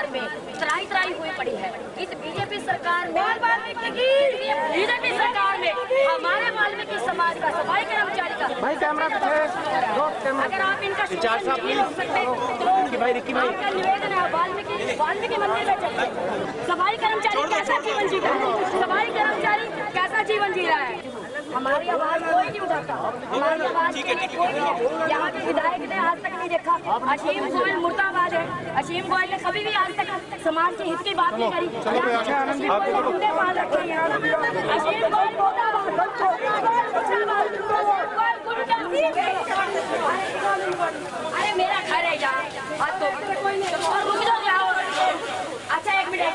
सरकार में त्राही त्राही हुई पड़ी है। इस बीजेपी सरकार में बीजेपी सरकार में हमारे वाल्मीकि समाज का सफाई कर्मचारी का अगर आप इनका नहीं हो सकते तो आपका निवेदन है वाल्मीकि मंदिर में चलिए। सफाई कर्मचारी कैसा जीवन जी रहा है? सफाई कर्मचारी कैसा जीवन जी रहा है? हमारी आवाज कोई नहीं उठाता, हमारी आवाज के लिए कोई नहीं। यहाँ के विधायक ने आज तक नहीं देखा। असीम गोयल मुर्दाबाद है। असीम गोयल ने कभी भी आज तक समाज के हित की बात नहीं करी। असीम गोयल ने गुंडे पाल रखे हैं। असीम गोयल मुर्दाबाद। अरे मेरा घर है यहाँ, रुक जाओ। अच्छा एक मिनट,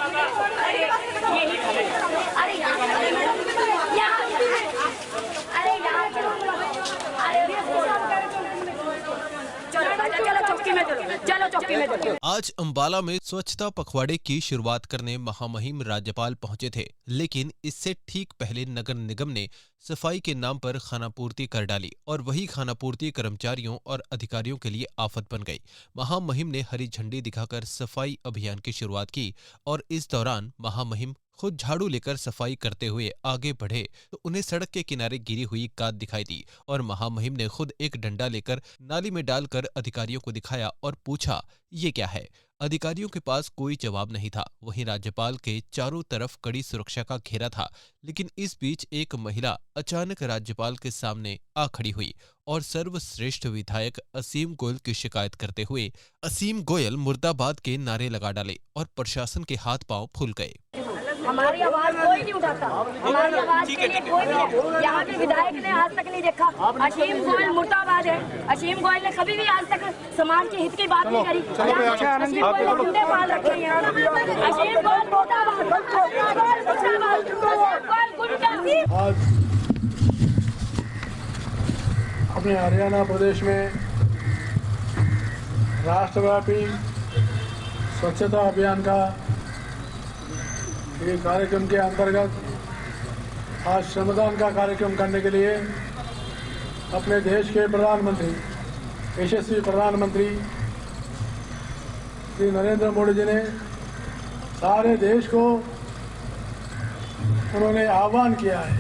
अरे यही अरे आज अंबाला में स्वच्छता पखवाड़े की शुरुआत करने महामहिम राज्यपाल पहुंचे थे, लेकिन इससे ठीक पहले नगर निगम ने सफाई के नाम पर खानापूर्ति कर डाली और वही खानापूर्ति कर्मचारियों और अधिकारियों के लिए आफत बन गई। महामहिम ने हरी झंडी दिखाकर सफाई अभियान की शुरुआत की और इस दौरान महामहिम खुद झाड़ू लेकर सफाई करते हुए आगे बढ़े तो उन्हें सड़क के किनारे गिरी हुई गाद दिखाई दी और महामहिम ने खुद एक डंडा लेकर नाली में डालकर अधिकारियों को दिखाया और पूछा, ये क्या है? अधिकारियों के पास कोई जवाब नहीं था। वहीं राज्यपाल के चारों तरफ कड़ी सुरक्षा का घेरा था, लेकिन इस बीच एक महिला अचानक राज्यपाल के सामने आ खड़ी हुई और सर्वश्रेष्ठ विधायक असीम गोयल की शिकायत करते हुए असीम गोयल मुर्दाबाद के नारे लगा डाले और प्रशासन के हाथ पांव फूल गए। हमारी आवाज कोई नहीं उठाता, हमारी आवाज के लिए कोई नहीं। यहाँ के विधायक ने आज तक नहीं देखा। असीम गोयल मुर्दाबाद है। असीम गोयल ने कभी भी आज तक समाज के हित की बात नहीं करी। असीम गोयल ने गुंडे पाल रखे हैं। असीम गोयल मुर्दाबाद। आज अपने हरियाणा प्रदेश में राष्ट्रव्यापी स्वच्छता अभियान का ये कार्यक्रम के अंतर्गत आज श्रमदान का कार्यक्रम करने के लिए अपने देश के प्रधानमंत्री, यशस्वी प्रधानमंत्री श्री नरेंद्र मोदी जी ने सारे देश को उन्होंने आह्वान किया है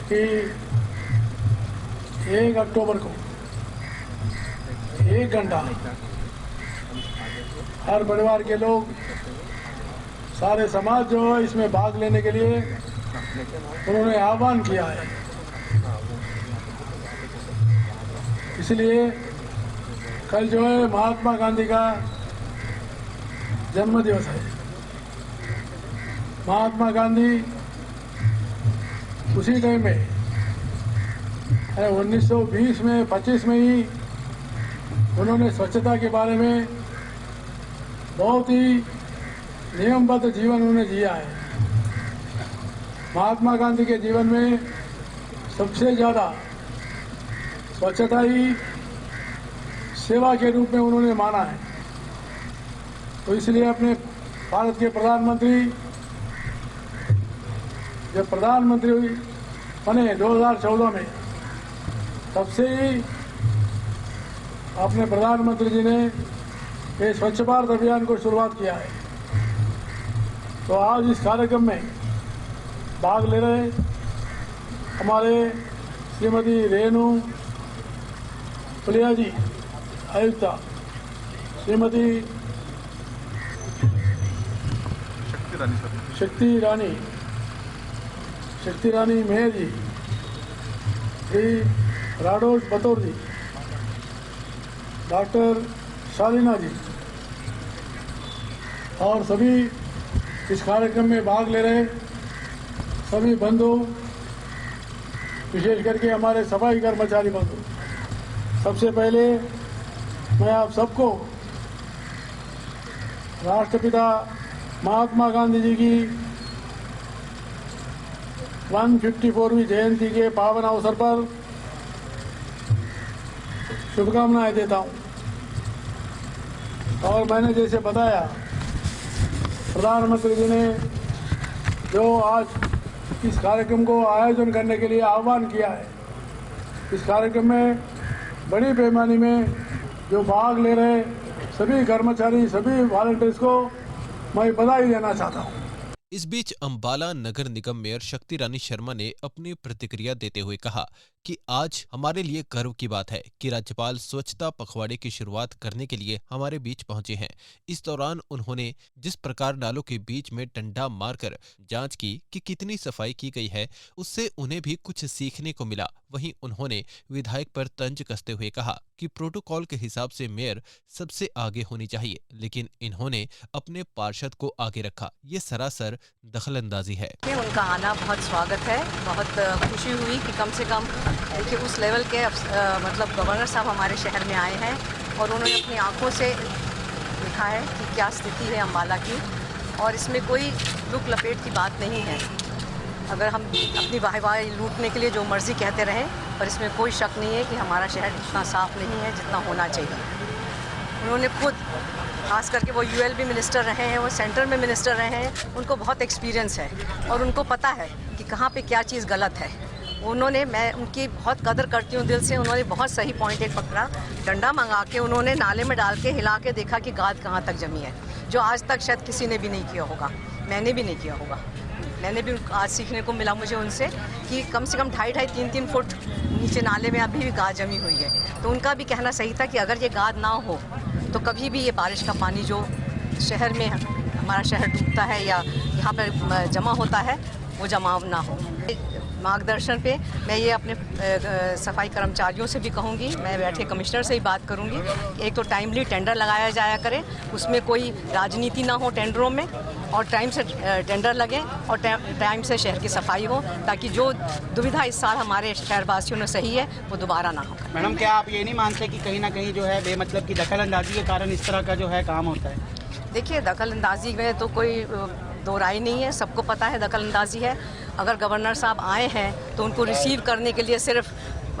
कि 1 अक्टूबर को 1 घंटा हर परिवार के लोग, सारे समाज जो है इसमें भाग लेने के लिए उन्होंने आह्वान किया है। इसलिए कल जो है महात्मा गांधी का जन्म दिवस है। महात्मा गांधी उसी टाइम में 1920 में 25 में ही उन्होंने स्वच्छता के बारे में बहुत ही नियमबद्ध जीवन उन्होंने जिया है। महात्मा गांधी के जीवन में सबसे ज़्यादा स्वच्छता ही सेवा के रूप में उन्होंने माना है। तो इसलिए अपने भारत के प्रधानमंत्री जब प्रधानमंत्री बने 2014 में, तब से ही अपने प्रधानमंत्री जी ने ये स्वच्छ भारत अभियान को शुरुआत किया है। तो आज इस कार्यक्रम में भाग ले रहे हमारे श्रीमती रेणु पुलिया जी आयुक्ता, श्रीमती शक्ति रानी मेहर जी, श्री राडोज बतौर जी, डॉक्टर शालीना जी और सभी इस कार्यक्रम में भाग ले रहे सभी बंधु, विशेष करके हमारे सफाई कर्मचारी बंधु, सबसे पहले मैं आप सबको राष्ट्रपिता महात्मा गांधी जी की 154वीं जयंती के पावन अवसर पर शुभकामनाएं देता हूं। और मैंने जैसे बताया, प्रधानमंत्री जी ने जो आज इस कार्यक्रम को आयोजन करने के लिए आह्वान किया है, इस कार्यक्रम में बड़ी पैमाने में जो भाग ले रहे सभी कर्मचारी, सभी वॉलंटियर्स को मैं बधाई देना चाहता हूँ। इस बीच अंबाला नगर निगम मेयर शक्ति रानी शर्मा ने अपनी प्रतिक्रिया देते हुए कहा कि आज हमारे लिए गर्व की बात है कि राज्यपाल स्वच्छता पखवाड़े की शुरुआत करने के लिए हमारे बीच पहुंचे हैं। इस दौरान उन्होंने जिस प्रकार नालों के बीच में डंडा मारकर जांच की कि कितनी सफाई की गई है, उससे उन्हें भी कुछ सीखने को मिला। वहीं उन्होंने विधायक पर तंज कसते हुए कहा कि प्रोटोकॉल के हिसाब से मेयर सबसे आगे होनी चाहिए, लेकिन इन्होंने अपने पार्षद को आगे रखा। ये सरासर दखलंदाजी है। उनका आना बहुत स्वागत है। बहुत खुशी हुई कि कम से कम देखिए उस लेवल के मतलब गवर्नर साहब हमारे शहर में आए हैं और उन्होंने अपनी आंखों से देखा है कि क्या स्थिति है अम्बाला की, और इसमें कोई लुक लपेट की बात नहीं है। अगर हम अपनी वाहवाही लूटने के लिए जो मर्जी कहते रहें, पर इसमें कोई शक नहीं है कि हमारा शहर इतना साफ़ नहीं है जितना होना चाहिए। उन्होंने खुद, खास करके वो ULB मिनिस्टर रहे हैं, वो सेंटर में मिनिस्टर रहे हैं, उनको बहुत एक्सपीरियंस है और उनको पता है कि कहाँ पे क्या चीज़ गलत है। उन्होंने, मैं उनकी बहुत कदर करती हूँ दिल से, उन्होंने बहुत सही पॉइंट एक पकड़ा। डंडा मंगा के उन्होंने नाले में डाल के हिला के देखा कि गाद कहाँ तक जमी है, जो आज तक शायद किसी ने भी नहीं किया होगा, मैंने भी नहीं किया होगा। मैंने भी आज सीखने को मिला मुझे उनसे कि कम से कम 2.5-3 फुट नीचे नाले में अभी भी गाद जमी हुई है। तो उनका भी कहना सही था कि अगर ये गाद ना हो तो कभी भी ये बारिश का पानी जो शहर में हमारा शहर डूबता है या यहाँ पर जमा होता है, वो जमा ना हो। मार्गदर्शन पे मैं ये अपने सफाई कर्मचारियों से भी कहूँगी, मैं बैठे कमिश्नर से ही बात करूँगी। एक तो टाइमली टेंडर लगाया जाया करे, उसमें कोई राजनीति ना हो टेंडरों में, और टाइम से टेंडर लगे और टाइम से शहर की सफाई हो, ताकि जो दुविधा इस साल हमारे शहरवासियों ने सही है वो दोबारा ना हो। मैडम, क्या आप ये नहीं मानते कि कहीं ना कहीं जो है बेमतलब की दखलअंदाजी के कारण इस तरह का जो है काम होता है? देखिए, दखलअंदाजी में तो कोई दो राय नहीं है, सबको पता है दखलअंदाजी है। अगर गवर्नर साहब आए हैं तो उनको रिसीव करने के लिए सिर्फ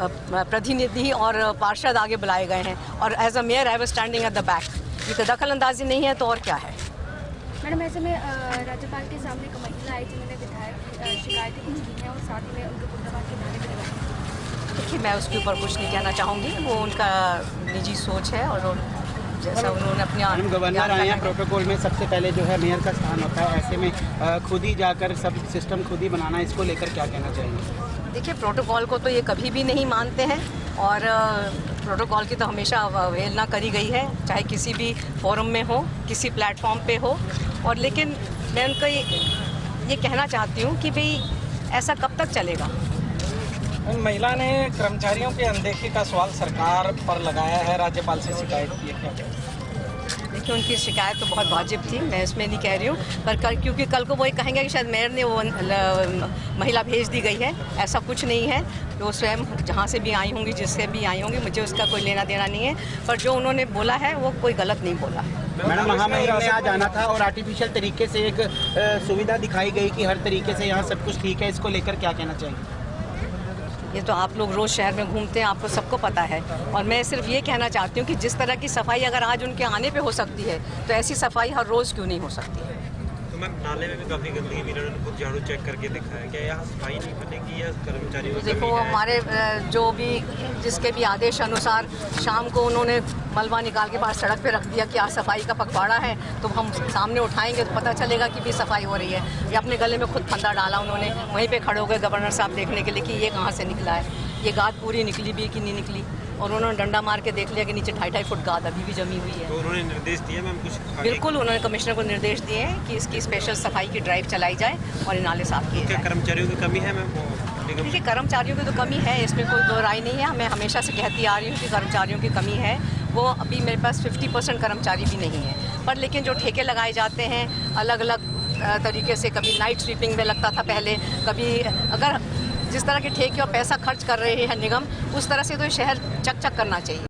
प्रतिनिधि और पार्षद आगे बुलाए गए हैं, और as a mayor I was standing at the back. ये तो दखलअंदाजी नहीं है तो और क्या है? मैडम, ऐसे में राज्यपाल के सामने एक महिला आई जिन्होंने विधायक शिकायतें कुछ की हैं और साथ ही में उनके पुत्रवाद के नारे भी लगाए। देखिए, मैं उसके ऊपर कुछ नहीं कहना चाहूँगी, वो उनका निजी सोच है और जैसा उन्होंने अपने गवर्नर आए हैं, प्रोटोकॉल में सबसे पहले जो है मेयर का स्थान होता है, ऐसे में खुद ही जाकर सब सिस्टम खुद ही बनाना, इसको लेकर क्या कहना चाहेंगे? देखिए, प्रोटोकॉल को तो ये कभी भी नहीं मानते हैं और प्रोटोकॉल की तो हमेशा अवहेलना करी गई है, चाहे किसी भी फोरम में हो, किसी प्लेटफॉर्म पे हो। और लेकिन मैं उनको ये कहना चाहती हूँ कि भाई ऐसा कब तक चलेगा? महिला ने कर्मचारियों के अनदेखी का सवाल सरकार पर लगाया है, राज्यपाल से शिकायत की है, क्या? देखिए, उनकी शिकायत तो बहुत वाजिब थी, मैं इसमें नहीं कह रही हूँ, पर क्योंकि कल को वो ये कहेंगे कि शायद मेयर ने वो महिला भेज दी गई है। ऐसा कुछ नहीं है। वो स्वयं जहाँ से भी आई होंगी, जिससे भी आई होंगी, मुझे उसका कोई लेना देना नहीं है, पर जो उन्होंने बोला है वो कोई गलत नहीं बोला है। मैडम, महामहिम में आज आना था और आर्टिफिशियल तरीके से एक सुविधा दिखाई गई कि हर तरीके से यहाँ सब कुछ ठीक है, इसको लेकर क्या कहना चाहेंगे? ये तो आप लोग रोज़ शहर में घूमते हैं, आपको सबको पता है। और मैं सिर्फ ये कहना चाहती हूँ कि जिस तरह की सफाई अगर आज उनके आने पे हो सकती है, तो ऐसी सफाई हर रोज़ क्यों नहीं हो सकती है? तो मैम, नाले में भी काफ़ी गंदगी मिली, उन्होंने खुद झाड़ू चेक करके देखा है, क्या यहाँ सफाई नहीं बनेगी या कर्मचारियों की? देखो, हमारे जो भी जिसके भी आदेश अनुसार शाम को उन्होंने मलबा निकाल के बाहर सड़क पे रख दिया कि आज सफाई का पखवाड़ा है, तो हम सामने उठाएंगे तो पता चलेगा कि भी सफाई हो रही है। ये अपने गले में खुद फंदा डाला उन्होंने, वहीं पे खड़े हो गए गवर्नर साहब देखने के लिए कि ये कहाँ से निकला है, ये गाद पूरी निकली भी कि नहीं निकली, और उन्होंने डंडा मार के देख लिया कि नीचे 2.5 फुट गाद अभी भी जमी हुई है। तो उन्होंने निर्देश दिए मैम कुछ? बिल्कुल, उन्होंने कमिश्नर को निर्देश दिए हैं कि इसकी स्पेशल सफाई की ड्राइव चलाई जाए और ये नाले साफ किए जाए। कर्मचारियों की कमी है मैम? देखिए, कर्मचारियों की तो कमी है, इसमें कोई दो राय नहीं है। मैं हमेशा से कहती आ रही हूँ कि कर्मचारियों की कमी है। वो अभी मेरे पास 50% कर्मचारी भी नहीं है, पर लेकिन जो ठेके लगाए जाते हैं अलग अलग तरीके से, कभी नाइट स्वीपिंग में लगता था पहले, कभी अगर जिस तरह के ठेके और पैसा खर्च कर रहे हैं निगम, उस तरह से तो शहर चक चक करना चाहिए।